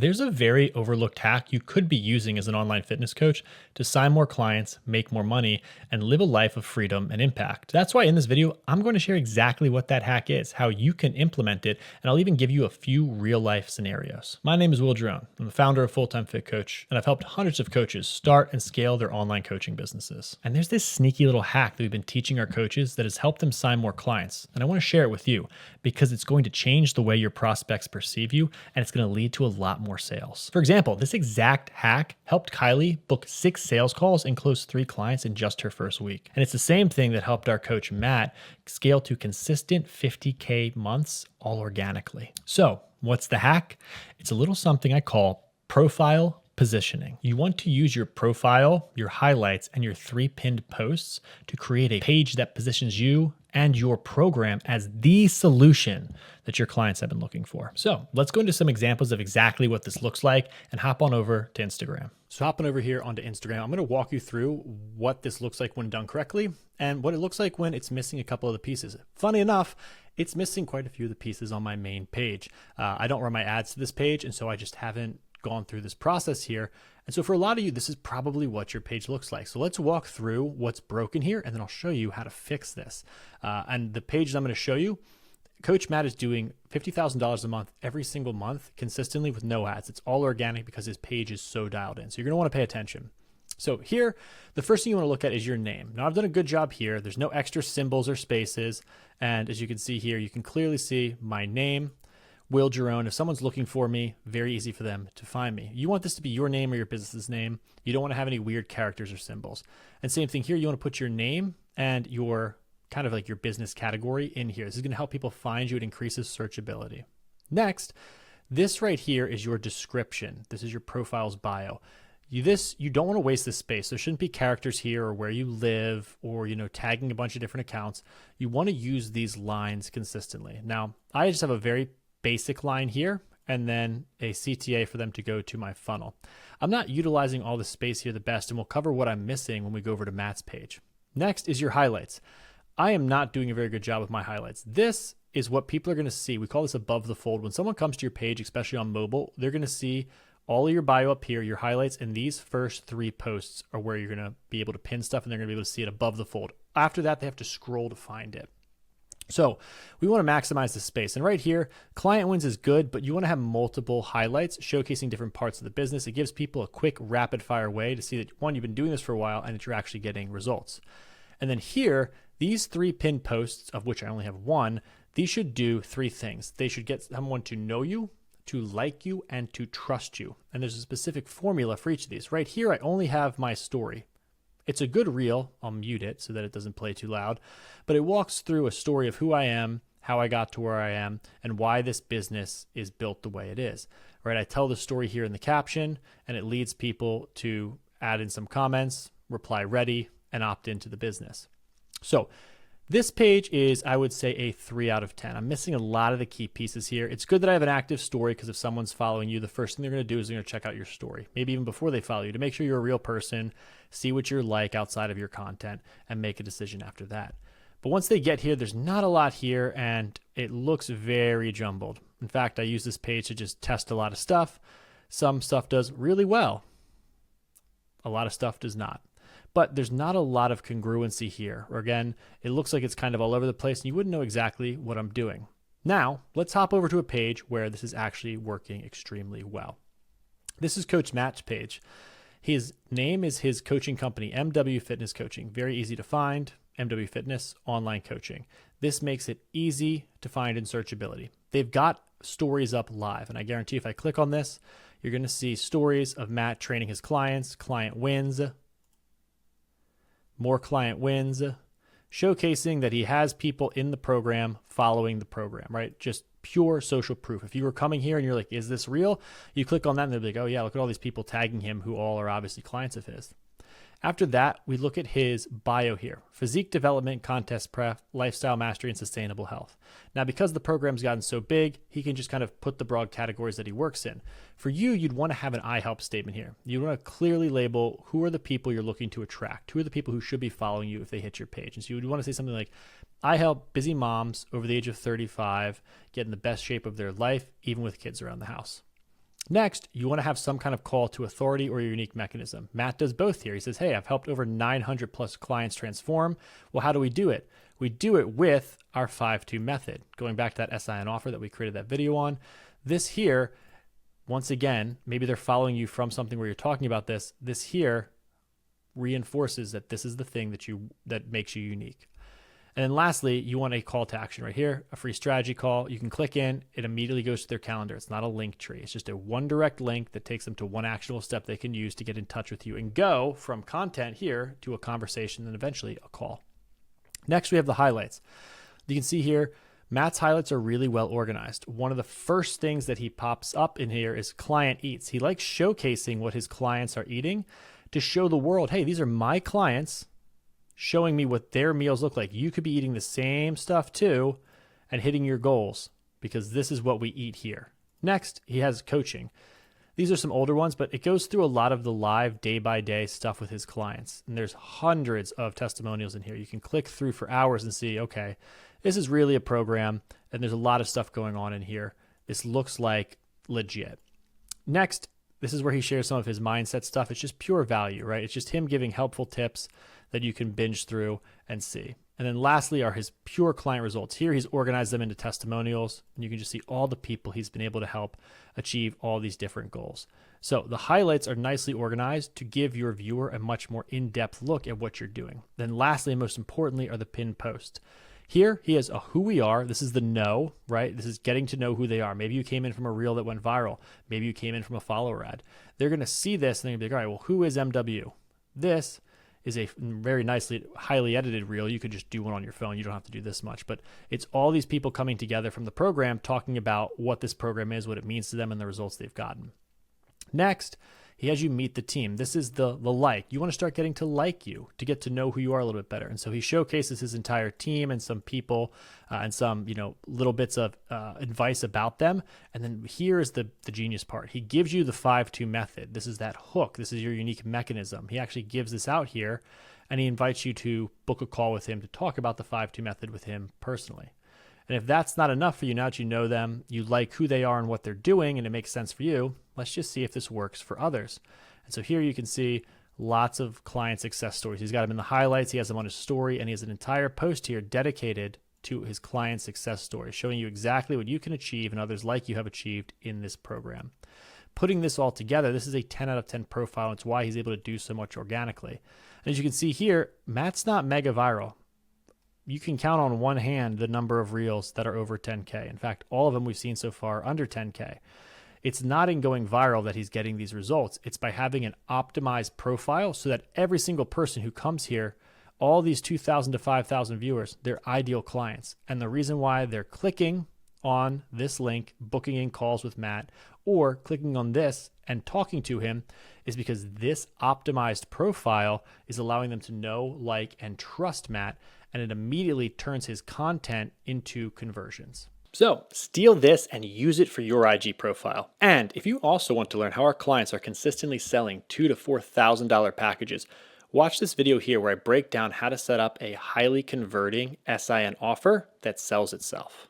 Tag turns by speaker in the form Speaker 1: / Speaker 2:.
Speaker 1: There's a very overlooked hack you could be using as an online fitness coach to sign more clients, make more money, and live a life of freedom and impact. That's why in this video, I'm going to share exactly what that hack is, how you can implement it, and I'll even give you a few real life scenarios. My name is Will Jerome. I'm the founder of Full Time Fit Coach, and I've helped hundreds of coaches start and scale their online coaching businesses. And there's this sneaky little hack that we've been teaching our coaches that has helped them sign more clients. And I want to share it with you because it's going to change the way your prospects perceive you, and it's going to lead to a lot more sales. For example, this exact hack helped Kylie book 6 sales calls and close 3 clients in just her first week. And it's the same thing that helped our coach Matt scale to consistent 50K months all organically. So, what's the hack? It's a little something I call profile positioning. You want to use your profile, your highlights, and your 3 pinned posts to create a page that positions you and your program as the solution that your clients have been looking for. So let's go into some examples of exactly what this looks like and hop on over to Instagram. So hopping over here onto Instagram, I'm going to walk you through what this looks like when done correctly and what it looks like when it's missing a couple of the pieces. Funny enough, it's missing quite a few of the pieces on my main page. I don't run my ads to this page, and so I just haven't gone through this process here. And so for a lot of you, this is probably what your page looks like. So let's walk through what's broken here, and then I'll show you how to fix this. And the page that I'm going to show you, Coach Matt is doing $50,000 a month every single month consistently with no ads. It's all organic because his page is so dialed in. So you're going to want to pay attention. So here, the first thing you want to look at is your name. Now I've done a good job here. There's no extra symbols or spaces. And as you can see here, you can clearly see my name, Will Jerome. If someone's looking for me, very easy for them to find me. You want this to be your name or your business's name. You don't want to have any weird characters or symbols. And same thing here, you want to put your name and your kind of like your business category in here. This is going to help people find you. It increases searchability. Next, this right here is your description. This is your profile's bio. You don't want to waste this space. There shouldn't be characters here or where you live or, tagging a bunch of different accounts. You want to use these lines consistently. Now, I just have a very basic line here and then a CTA for them to go to my funnel. I'm not utilizing all the space here the best, and we'll cover what I'm missing when we go over to Matt's page. Next is your highlights. I am not doing a very good job with my highlights. This is what people are going to see. We call this above the fold. When someone comes to your page, especially on mobile, they're going to see all of your bio up here, your highlights, and these first 3 posts are where you're going to be able to pin stuff, and they're going to be able to see it above the fold. After that, they have to scroll to find it. So we want to maximize the space. And right here, client wins is good, but you want to have multiple highlights showcasing different parts of the business. It gives people a quick rapid fire way to see that, one, you've been doing this for a while and that you're actually getting results. And then here, these 3 pinned posts, of which I only have 1, these should do 3 things. They should get someone to know you, to like you, and to trust you. And there's a specific formula for each of these. Right here, I only have my story. It's a good reel. I'll mute it so that it doesn't play too loud, but it walks through a story of who I am, how I got to where I am, and why this business is built the way it is, right? I tell the story here in the caption, and it leads people to add in some comments, reply ready, and opt into the business. So this page is, I would say, a 3 out of 10. I'm missing a lot of the key pieces here. It's good that I have an active story because if someone's following you, the first thing they're going to do is they're going to check out your story, maybe even before they follow you, to make sure you're a real person, see what you're like outside of your content, and make a decision after that. But once they get here, there's not a lot here, and it looks very jumbled. In fact, I use this page to just test a lot of stuff. Some stuff does really well. A lot of stuff does not. But there's not a lot of congruency here. Or again, it looks like it's kind of all over the place and you wouldn't know exactly what I'm doing. Now, let's hop over to a page where this is actually working extremely well. This is Coach Matt's page. His name is his coaching company, MW Fitness Coaching. Very easy to find, MW Fitness Online Coaching. This makes it easy to find in searchability. They've got stories up live, and I guarantee if I click on this, you're going to see stories of Matt training his clients, client wins, more client wins, showcasing that he has people in the program following the program, right? Just pure social proof. If you were coming here and you're like, is this real? You click on that and they'll be like, oh yeah, look at all these people tagging him who all are obviously clients of his. After that, we look at his bio here: physique development, contest prep, lifestyle mastery, and sustainable health. Now, because the program's gotten so big, he can just kind of put the broad categories that he works in. For you, you'd want to have an I help statement here. You want to clearly label who are the people you're looking to attract, who are the people who should be following you if they hit your page. And so you would want to say something like, I help busy moms over the age of 35 get in the best shape of their life, even with kids around the house. Next, you want to have some kind of call to authority or your unique mechanism. Matt does both here. He says, hey, I've helped over 900 plus clients transform. Well, how do we do it? We do it with our 5-2 method. Going back to that SIN offer that we created that video on. This here, once again, maybe they're following you from something where you're talking about this. This here reinforces that this is the thing that makes you unique. And then lastly, you want a call to action right here, a free strategy call. You can click in, it immediately goes to their calendar. It's not a link tree. It's just a one direct link that takes them to one actionable step they can use to get in touch with you and go from content here to a conversation and eventually a call. Next, we have the highlights. You can see here, Matt's highlights are really well organized. One of the first things that he pops up in here is client eats. He likes showcasing what his clients are eating to show the world, hey, these are my clients showing me what their meals look like. You could be eating the same stuff too and hitting your goals because this is what we eat here. Next, he has coaching. These are some older ones, but it goes through a lot of the live day-by-day stuff with his clients. And there's hundreds of testimonials in here. You can click through for hours and see, okay, this is really a program and there's a lot of stuff going on in here. This looks like legit. Next, this is where he shares some of his mindset stuff. It's just pure value, right? It's just him giving helpful tips that you can binge through and see. And then lastly are his pure client results. Here he's organized them into testimonials, and you can just see all the people he's been able to help achieve all these different goals. So the highlights are nicely organized to give your viewer a much more in-depth look at what you're doing. Then lastly, and most importantly, are the pinned posts. Here he has a who we are. This is the know, right? This is getting to know who they are. Maybe you came in from a reel that went viral. Maybe you came in from a follower ad. They're going to see this and they're going to be like, all right, well, who is MW? This is a very nicely, highly edited reel. You could just do one on your phone. You don't have to do this much, but it's all these people coming together from the program talking about what this program is, what it means to them, and the results they've gotten. Next, he has you meet the team. This is the like. You want to start getting to like you, to get to know who you are a little bit better. And so he showcases his entire team and some people and some, little bits of advice about them. And then here is the genius part. He gives you the 5-2 method. This is that hook. This is your unique mechanism. He actually gives this out here and he invites you to book a call with him to talk about the 5-2 method with him personally. And if that's not enough for you, now that you know them, you like who they are and what they're doing, and it makes sense for you, let's just see if this works for others. And so here you can see lots of client success stories. He's got them in the highlights, he has them on his story, and he has an entire post here dedicated to his client success story, showing you exactly what you can achieve and others like you have achieved in this program. Putting this all together, this is a 10 out of 10 profile. It's why he's able to do so much organically. And as you can see here, Matt's not mega viral. You can count on one hand the number of reels that are over 10K. In fact, all of them we've seen so far are under 10K. It's not in going viral that he's getting these results. It's by having an optimized profile so that every single person who comes here, all these 2,000 to 5,000 viewers, they're ideal clients. And the reason why they're clicking on this link, booking in calls with Matt, or clicking on this and talking to him is because this optimized profile is allowing them to know, like, and trust Matt, and it immediately turns his content into conversions. So steal this and use it for your IG profile. And if you also want to learn how our clients are consistently selling $2,000 to $4,000 packages, watch this video here where I break down how to set up a highly converting SIN offer that sells itself.